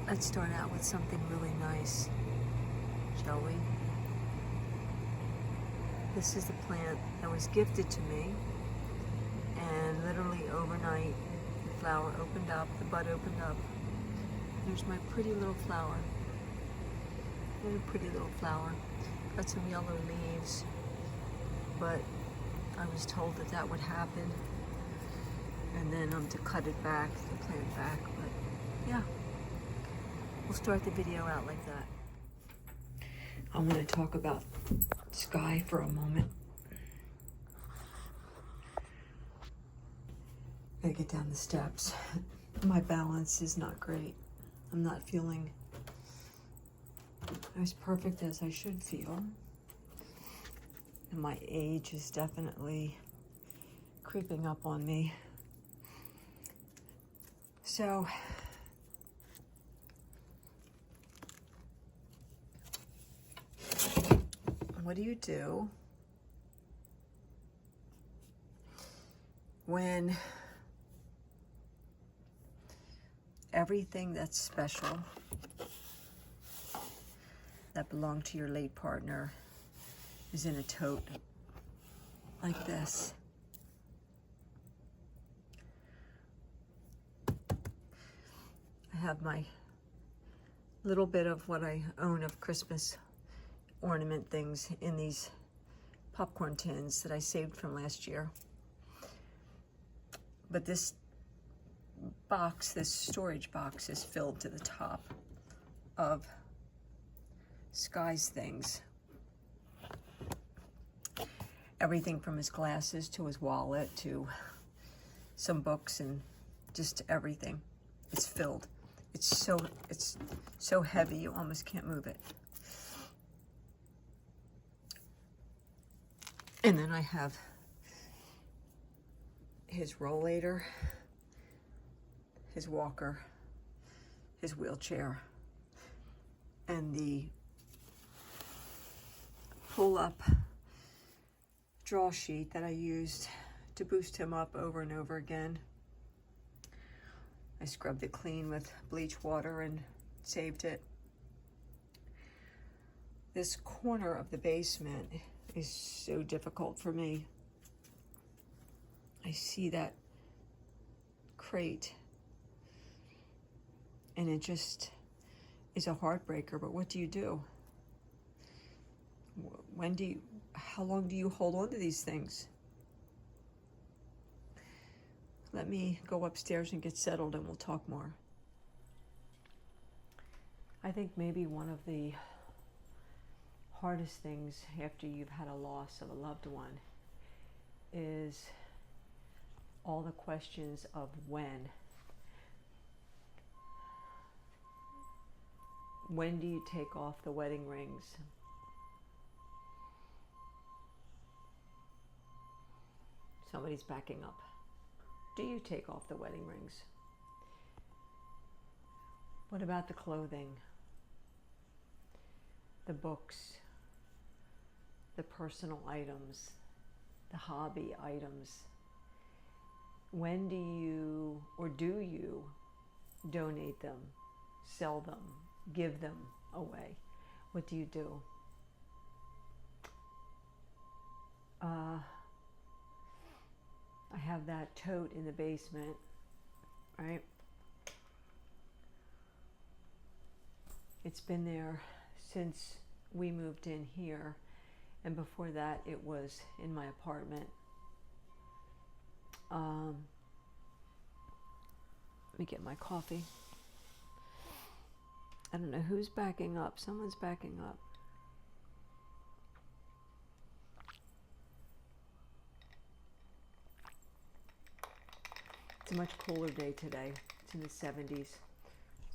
Let's start out with something really nice, shall we? This is the plant that was gifted to me, and literally overnight, the flower opened up, the bud opened up. There's my pretty little flower. What a pretty little flower. Got some yellow leaves, but I was told that that would happen, and then to cut it back, the plant back, but yeah. We'll start the video out like that. I want to talk about sky for a moment. Gotta get down the steps. My balance is not great. I'm not feeling as perfect as I should feel. And my age is definitely creeping up on me. So, what do you do when everything that's special that belonged to your late partner is in a tote like this? I have my little bit of what I own of Christmas ornament things in these popcorn tins that I saved from last year. But this box, this storage box, is filled to the top of Sky's things. Everything from his glasses to his wallet to some books and just everything. It's filled. It's so heavy you almost can't move it. And then I have his rollator, his walker, his wheelchair, and the pull-up draw sheet that I used to boost him up over and over again. I scrubbed it clean with bleach water and saved it. This corner of the basement is so difficult for me. I see that crate and it just is a heartbreaker, but what do you do? How long do you hold on to these things? Let me go upstairs and get settled and we'll talk more. I think maybe one of the hardest things after you've had a loss of a loved one is all the questions of when. When do you take off the wedding rings? Somebody's backing up. Do you take off the wedding rings? What about the clothing? The books, the personal items, the hobby items? When do you, or do you, donate them, sell them, give them away? What do you do? I have that tote in the basement, right? It's been there since we moved in here, and before that it was in my apartment. Let me get my coffee. I don't know who's backing up. Someone's backing up. It's a much cooler day today. It's in the 70s.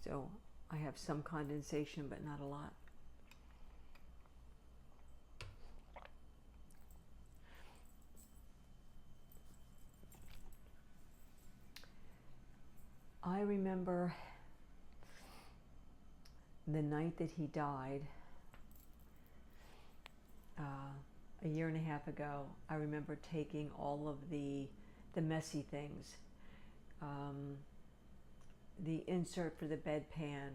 So I have some condensation, but not a lot. I remember the night that he died, a year and a half ago. I remember taking all of the messy things, the insert for the bedpan,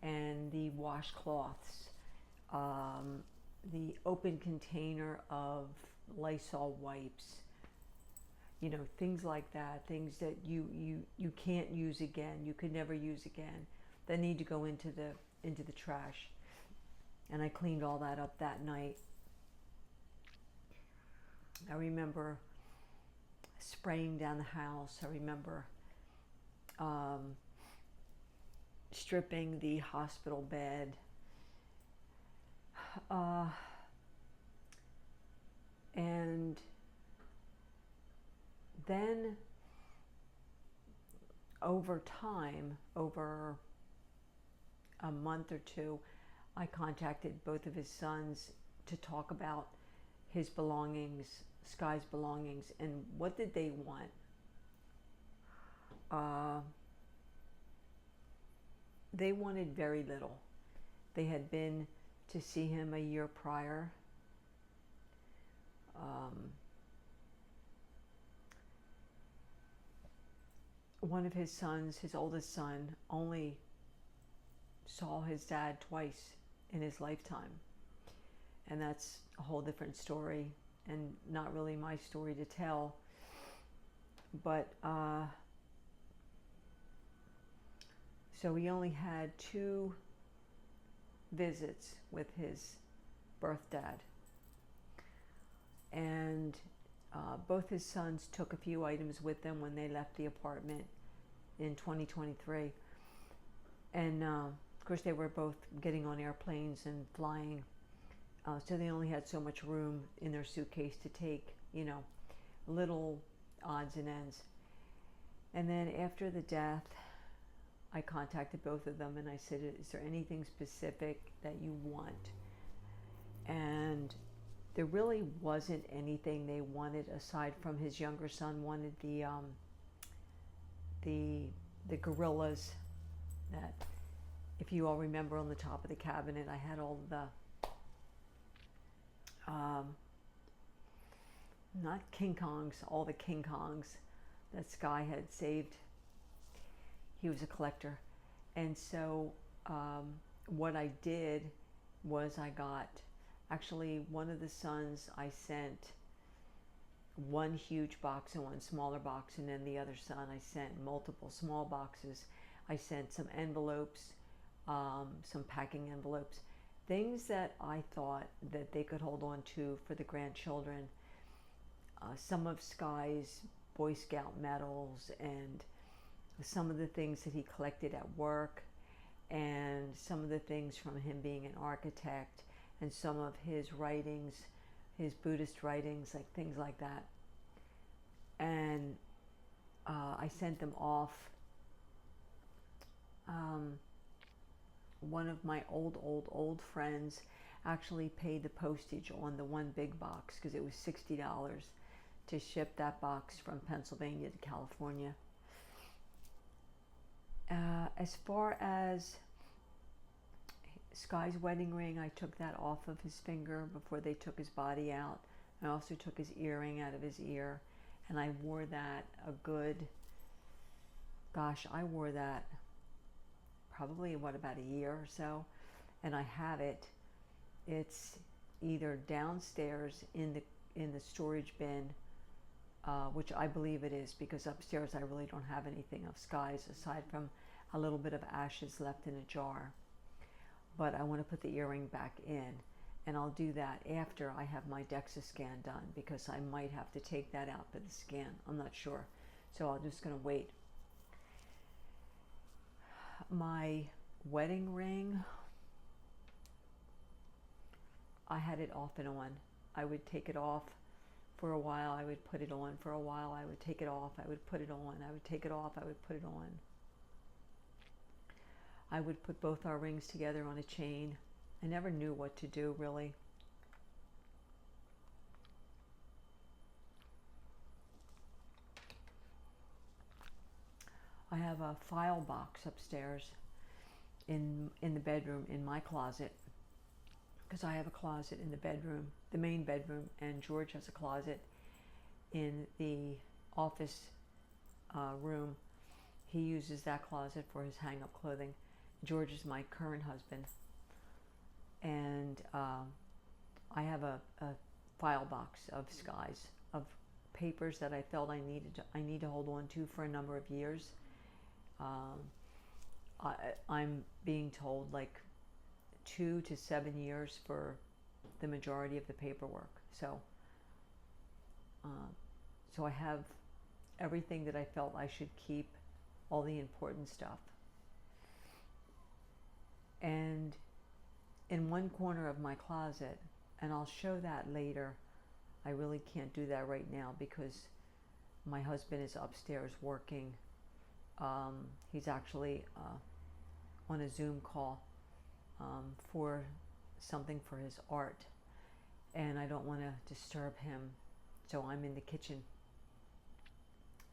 and the washcloths, the open container of Lysol wipes, you know, things like that, things that you can't use again, you could never use again, that need to go into the trash. And I cleaned all that up that night. I remember spraying down the house. I remember stripping the hospital bed. And then over time, over a month or two, I contacted both of his sons to talk about his belongings, Sky's belongings, and what did they want. They wanted very little. They had been to see him a year prior. One of his sons, his oldest son, only saw his dad twice in his lifetime. And that's a whole different story and not really my story to tell. But so he only had 2 visits with his birth dad. And both his sons took a few items with them when they left the apartment in 2023. And of course they were both getting on airplanes and flying. So they only had so much room in their suitcase to take, you know, little odds and ends. And then after the death, I contacted both of them and I said, is there anything specific that you want? And there really wasn't anything they wanted aside from his younger son wanted the gorillas that, if you all remember, on the top of the cabinet, I had all the not King Kongs, all the King Kongs that Sky had saved. He was a collector. And so what I did was I got, actually one of the sons, I sent one huge box and one smaller box, and then the other son I sent multiple small boxes. I sent some envelopes, some packing envelopes, things that I thought that they could hold on to for the grandchildren. Some of Sky's Boy Scout medals and some of the things that he collected at work, and some of the things from him being an architect, and some of his writings, his Buddhist writings, like things like that. And I sent them off. One of my old friends actually paid the postage on the one big box because it was $60 to ship that box from Pennsylvania to California. As far as Sky's wedding ring, I took that off of his finger before they took his body out. I also took his earring out of his ear, and I wore that a good, gosh, I wore that probably, about a year or so, and I have it. It's either downstairs in the storage bin, which I believe it is, because upstairs I really don't have anything of Sky's aside from a little bit of ashes left in a jar. But I want to put the earring back in, and I'll do that after I have my DEXA scan done, because I might have to take that out for the scan. I'm not sure, so I'm just going to wait. My wedding ring, I had it off and on. I would take it off for a while, I would put it on for a while, I would take it off, I would put it on, I would take it off, I would put it on. I would put both our rings together on a chain. I never knew what to do, really. I have a file box upstairs in the bedroom, in my closet, because I have a closet in the bedroom, the main bedroom, and George has a closet in the office room. He uses that closet for his hang-up clothing. George is my current husband, and I have a file box of Skies, of papers that I felt I need to hold on to for a number of years. I'm being told like 2 to 7 years for the majority of the paperwork. So I have everything that I felt I should keep, all the important stuff. And in one corner of my closet, and I'll show that later, I really can't do that right now because my husband is upstairs working. He's actually on a Zoom call for something for his art, and I don't want to disturb him, so I'm in the kitchen.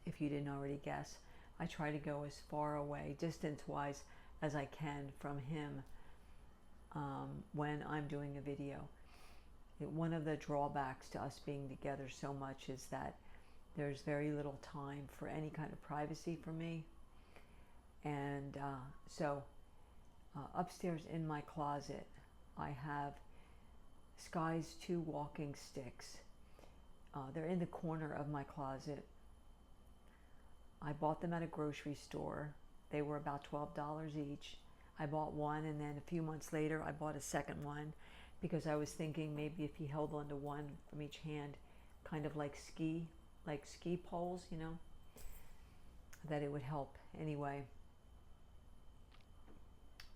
If you didn't already guess, I try to go as far away distance-wise as I can from him when I'm doing a video. One of the drawbacks to us being together so much is that there's very little time for any kind of privacy for me. And so upstairs in my closet, I have Sky's 2 walking sticks. They're in the corner of my closet. I bought them at a grocery store. They were about $12 each. I bought one, and then a few months later I bought a second one because I was thinking maybe if he held onto one from each hand, kind of like ski poles, you know, that it would help. Anyway,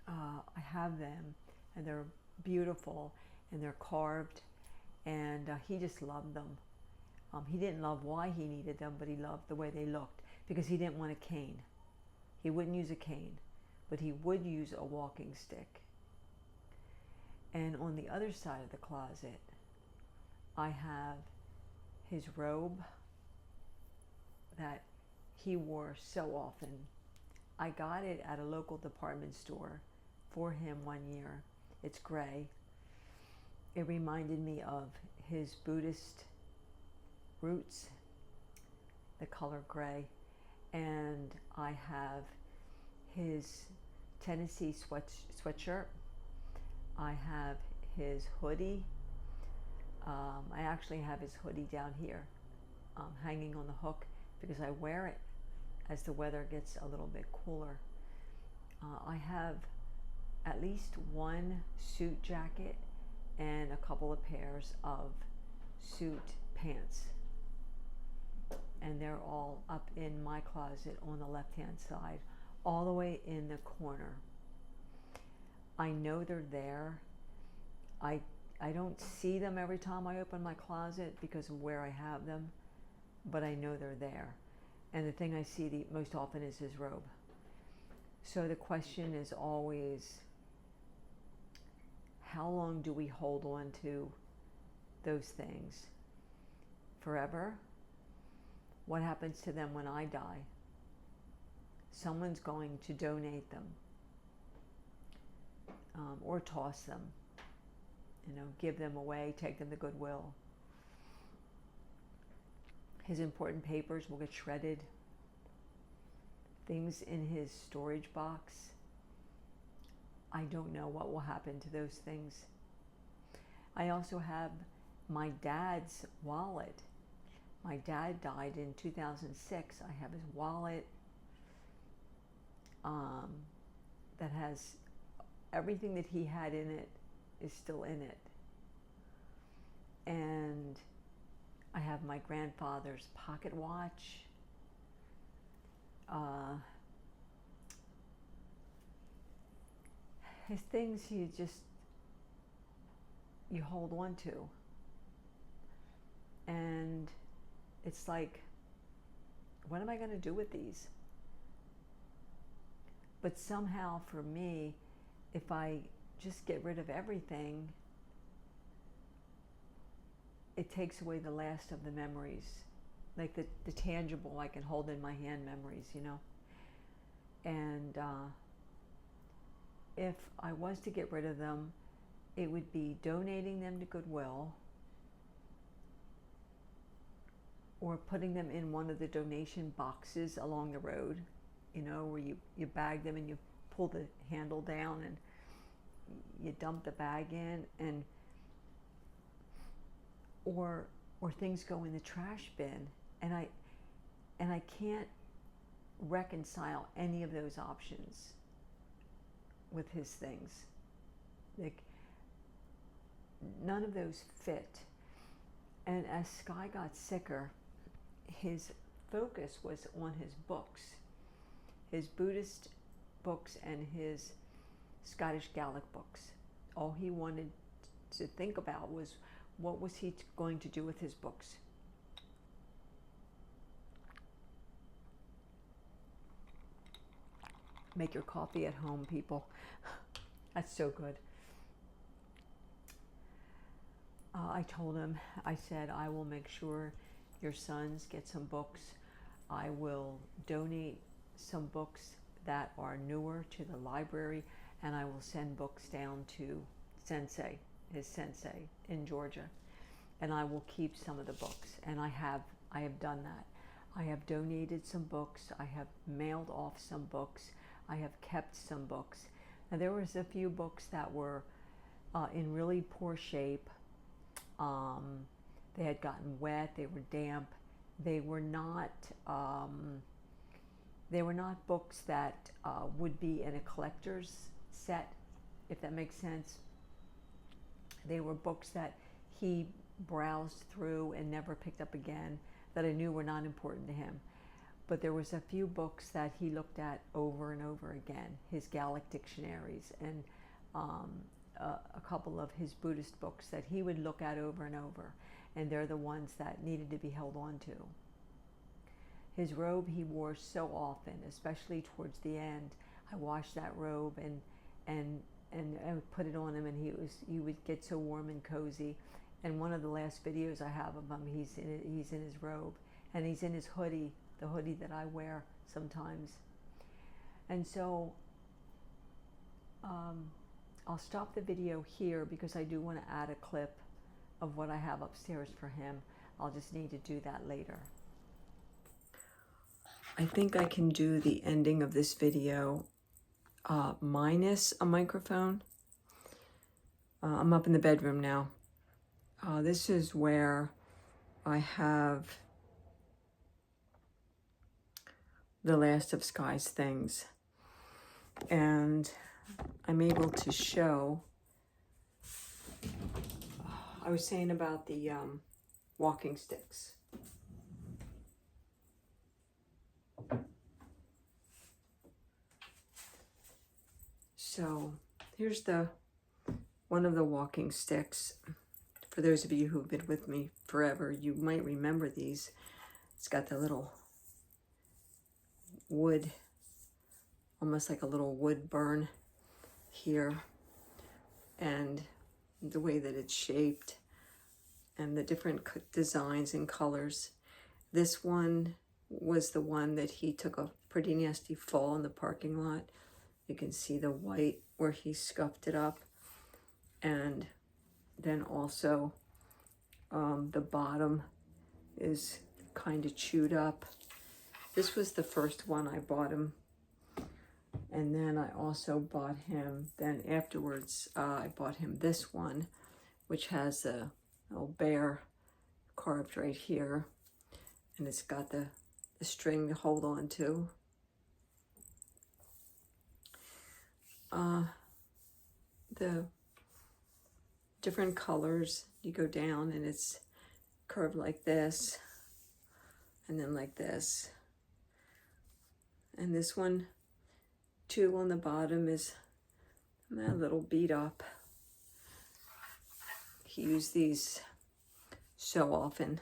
I have them, and they're beautiful, and they're carved, and he just loved them. He didn't love why he needed them, but he loved the way they looked because he didn't want a cane. He wouldn't use a cane, but he would use a walking stick. And on the other side of the closet, I have his robe that he wore so often. I got it at a local department store for him one year. It's gray. It reminded me of his Buddhist roots, the color gray. And I have his Tennessee sweatshirt. I have his hoodie. I actually have his hoodie down here hanging on the hook because I wear it as the weather gets a little bit cooler. I have at least one suit jacket and a couple of pairs of suit pants. And they're all up in my closet on the left-hand side, all the way in the corner. I know they're there. I don't see them every time I open my closet because of where I have them, but I know they're there. And the thing I see the most often is his robe. So the question is always, how long do we hold on to those things? Forever? What happens to them when I die? Someone's going to donate them or toss them, you know, give them away, take them to Goodwill. His important papers will get shredded. Things in his storage box, I don't know what will happen to those things. I also have my dad's wallet. My dad died in 2006. I have his wallet that has everything that he had in it is still in it. And I have my grandfather's pocket watch. His things you hold on to. And it's like, what am I going to do with these? But somehow for me, if I just get rid of everything, it takes away the last of the memories, like the tangible I can hold in my hand memories, you know. And if I was to get rid of them, it would be donating them to Goodwill or putting them in one of the donation boxes along the road, you know, where you bag them and you pull the handle down and you dump the bag in, and or things go in the trash bin, and I can't reconcile any of those options with his things. Like, none of those fit. And as Sky got sicker, his focus was on his books, his Buddhist books and his Scottish Gaelic books. All he wanted to think about was, what was he going to do with his books? Make your coffee at home, people. That's so good. I told him, I said, I will make sure your sons get some books. I will donate some books that are newer to the library, and I will send books down to Sensei, his sensei in Georgia, and I will keep some of the books. And I have done that. I have donated some books. I have mailed off some books. I have kept some books. Now, there was a few books that were in really poor shape. They had gotten wet. They were damp. They were not books that would be in a collector's set, if that makes sense. They were books that he browsed through and never picked up again, that I knew were not important to him. But there was a few books that he looked at over and over again, his Gaelic dictionaries, and a couple of his Buddhist books that he would look at over and over, and they're the ones that needed to be held on to. His robe he wore so often, especially towards the end. I washed that robe and I would put it on him, and he would get so warm and cozy. And one of the last videos I have of him, he's in his robe, and he's in his hoodie, the hoodie that I wear sometimes. And so I'll stop the video here because I do want to add a clip of what I have upstairs for him. I'll just need to do that later. I think I can do the ending of this video minus a microphone. I'm up in the bedroom now. This is where I have the last of Sky's things, and I'm able to show. I was saying about the walking sticks. So here's one of the walking sticks. For those of you who've been with me forever, you might remember these. It's got the little wood, almost like a little wood burn here, and the way that it's shaped and the different designs and colors. This one was the one that he took a pretty nasty fall in the parking lot. You can see the white where he scuffed it up, and then also the bottom is kind of chewed up. This was the first one I bought him, and then I also bought him, then afterwards I bought him this one, which has a little bear carved right here, and it's got the string to hold on to. The different colors, you go down and it's curved like this, and then like this. And this one too on the bottom is a little beat up. He used these so often.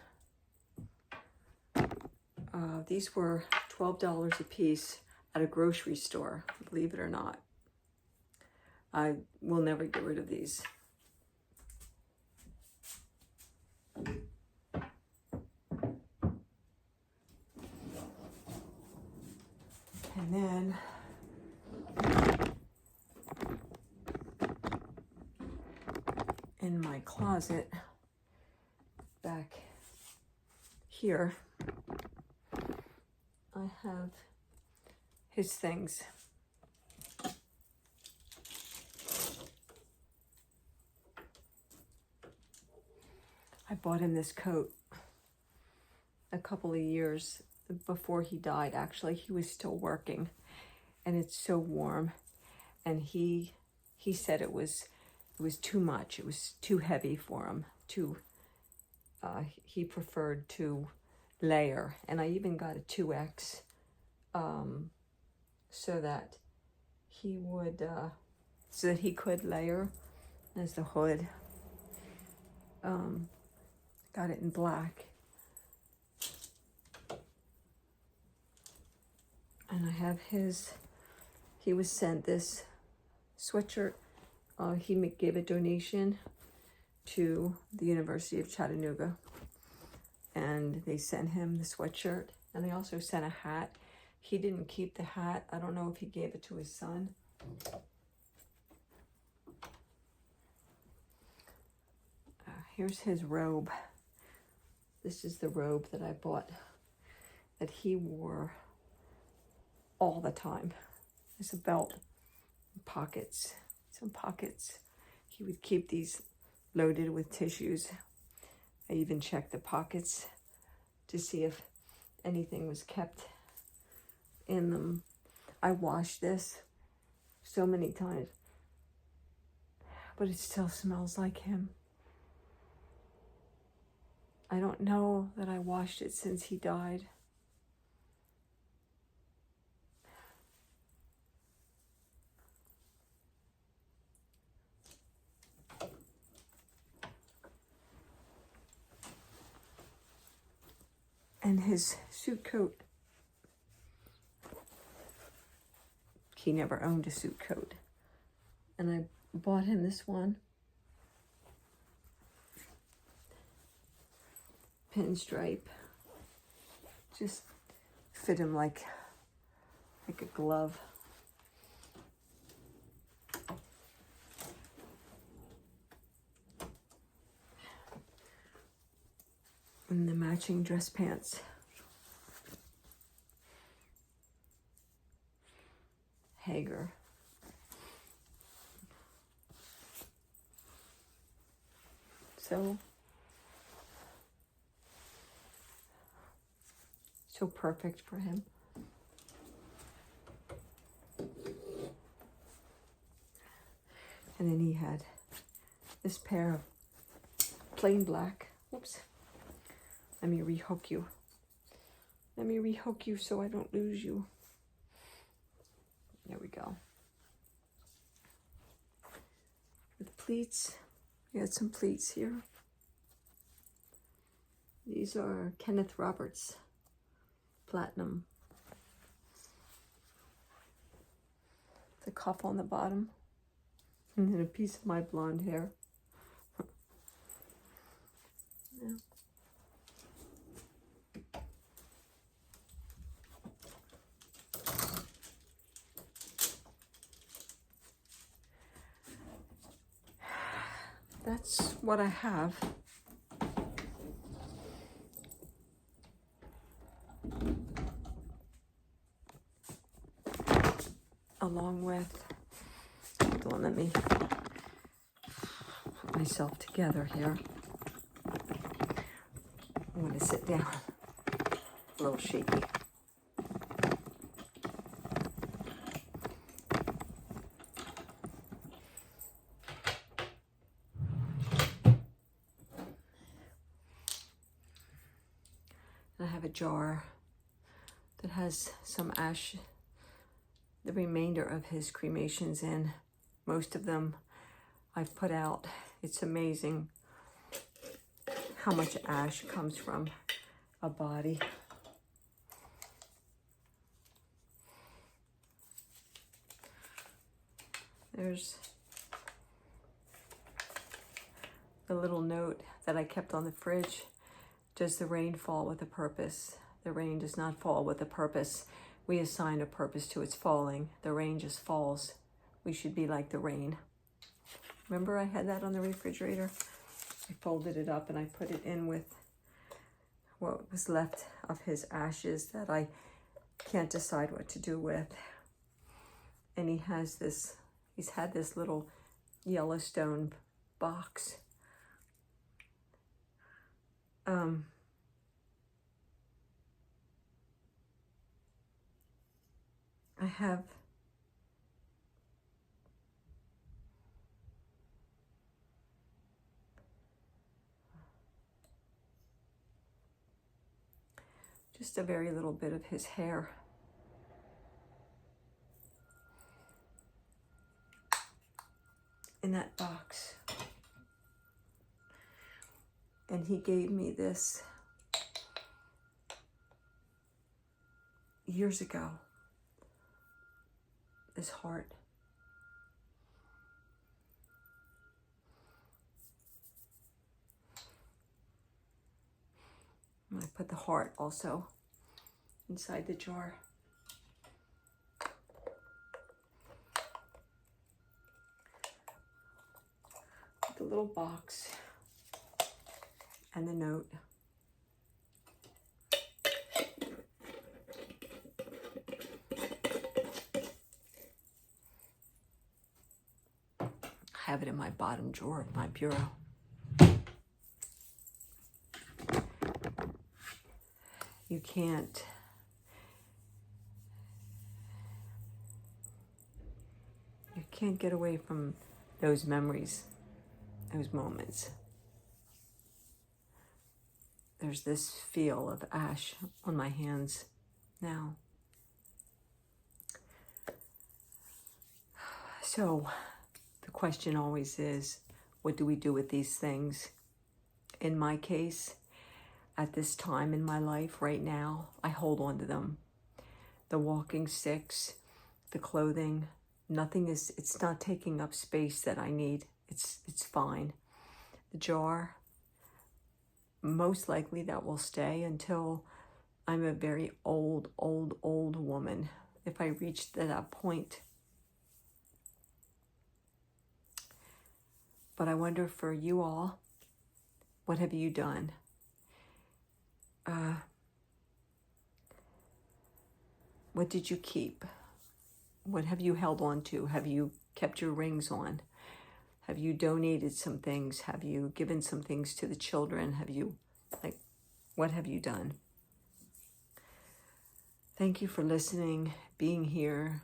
These were $12 a piece at a grocery store, believe it or not. I will never get rid of these. And then in my closet back here, I have his things. I bought him this coat a couple of years before he died. Actually, he was still working, and it's so warm. And he said it was too much. It was too heavy for him. He preferred to layer, and I even got a 2X, so that he could layer as the hood. Got it in black. And I have he was sent this sweatshirt. He gave a donation to the University of Chattanooga, and they sent him the sweatshirt, and they also sent a hat. He didn't keep the hat. I don't know if he gave it to his son. Here's his robe. This is the robe that I bought, that he wore all the time. There's a belt, pockets, some pockets. He would keep these loaded with tissues. I even checked the pockets to see if anything was kept in them. I washed this so many times, but it still smells like him. I don't know that I washed it since he died. And his suit coat, he never owned a suit coat. And I bought him this one. Pinstripe. Just fit him like a glove. And the matching dress pants. Hager. So perfect for him. And then he had this pair of plain black. Whoops. Let me rehook you. Let me rehook you so I don't lose you. There we go. With pleats. We had some pleats here. These are Kenneth Roberts Platinum. The cuff on the bottom. And then a piece of my blonde hair. Yeah. That's what I have. Along with, hold on, let me put myself together here. I'm going to sit down. A little shaky. I have a jar that has some ash, the remainder of his cremations in. Most of them I've put out. It's amazing how much ash comes from a body. There's the little note that I kept on the fridge. Does the rain fall with a purpose? The rain does not fall with a purpose. We assign a purpose to its falling. The rain just falls. We should be like the rain. Remember I had that on the refrigerator? I folded it up and I put it in with what was left of his ashes that I can't decide what to do with. And he has this, he's had this little Yellowstone box. Um, I have just a very little bit of his hair in that box. And he gave me this years ago, this heart. And I put the heart also inside the jar. The little box and the note. I have it in my bottom drawer of my bureau. You can't get away from those memories, those moments. There's this feel of ash on my hands now. So the question always is, what do we do with these things? In my case, at this time in my life right now, I hold on to them. The walking sticks, the clothing, it's not taking up space that I need. It's fine. The jar, most likely that will stay until I'm a very old woman. If I reach that point. But I wonder for you all, what have you done? What did you keep? What have you held on to? Have you kept your rings on? Have you donated some things? Have you given some things to the children? What have you done? Thank you for listening, being here,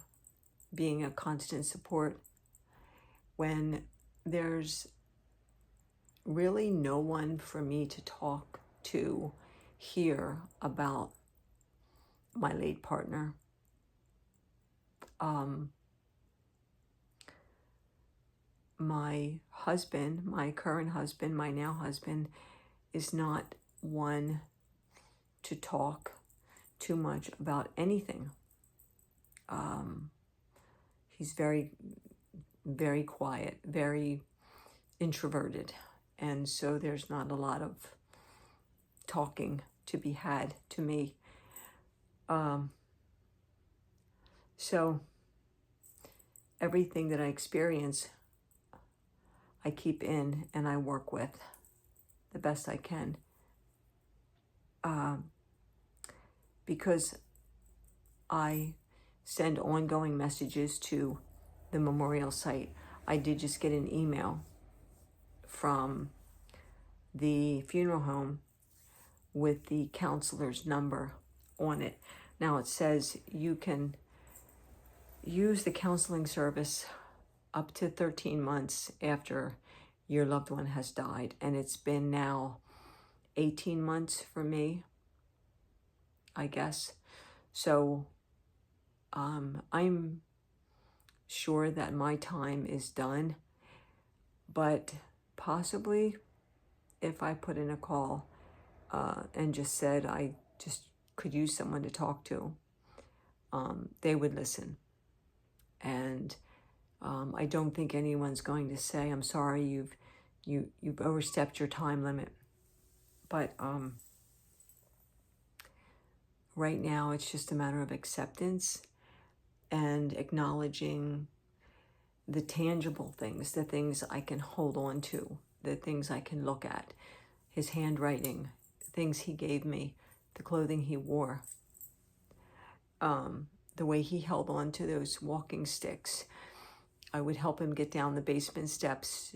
being a constant support. When there's really no one for me to talk to here about my late partner, my husband, my current husband, my now husband, is not one to talk too much about anything. He's very, very quiet, very introverted. And so there's not a lot of talking to be had to me. So everything that I experience, I keep in and I work with the best I can. Because I send ongoing messages to the memorial site. I did just get an email from the funeral home with the counselor's number on it. Now it says you can use the counseling service up to 13 months after your loved one has died. And it's been now 18 months for me, I guess. So I'm sure that my time is done, but possibly if I put in a call and just said I just could use someone to talk to, they would listen. And I don't think anyone's going to say, I'm sorry, you've overstepped your time limit. But right now it's just a matter of acceptance and acknowledging the tangible things, the things I can hold on to, the things I can look at, his handwriting, things he gave me, the clothing he wore, the way he held on to those walking sticks. I would help him get down the basement steps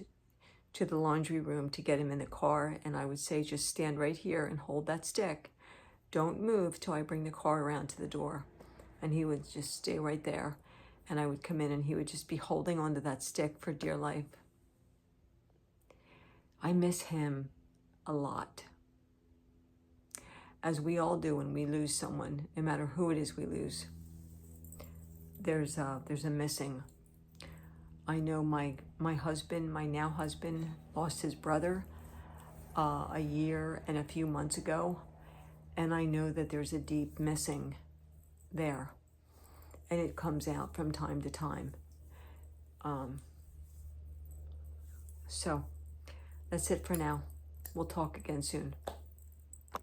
to the laundry room to get him in the car, and I would say, just stand right here and hold that stick. Don't move till I bring the car around to the door. And he would just stay right there. And I would come in and he would just be holding onto that stick for dear life. I miss him a lot. As we all do when we lose someone, no matter who it is we lose. There's a missing. I know my husband, my now husband, lost his brother a year and a few months ago. And I know that there's a deep missing there. And it comes out from time to time. So that's it for now. We'll talk again soon.